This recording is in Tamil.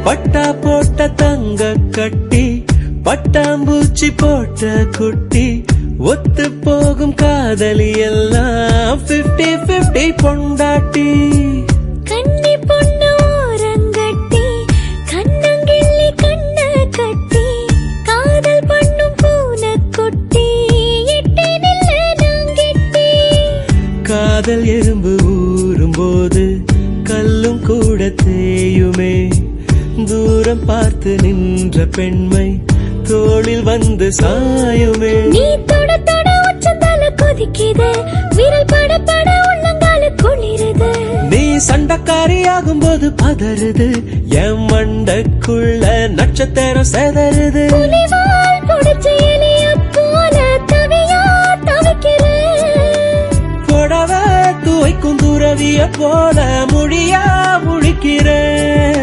பட்டா போட்ட தங்க கட்டி பட்டாம்பூச்சி போட்ட குட்டி ஒத்து போகும் காதலி எல்லாம் 50-50 பொண்டாட்டி. கண்ணி பொண்ணு ஓரங்கட்டி கண்ணங்கிள்ளி கண்ண கட்டி காதல் பண்ணும் பூனை குட்டி எட்டி நில்ல நாங்கெட்டி. காதல் எறும்பு ஊறும் போது கல்லும் கூட தேயுமே. தூரம் பார்த்து நின்ற பெண்மை தோளில் வந்து சாயுமே. நீ தொட தொட உச்சந்தால கொதிக்குது விரல் பட பட உள்ளங்கால குளிருது. நீ சண்டக்காரியாகும் போது பதறுது என் மண்டக்குள்ள நட்சத்திரம் செதறுது. புலிவால் புடிச்ச எலிய போல தவியா தவிக்கிறேன். புடவ துவைக்கும் துறவிய போல முடியா முழிக்கிறேன்.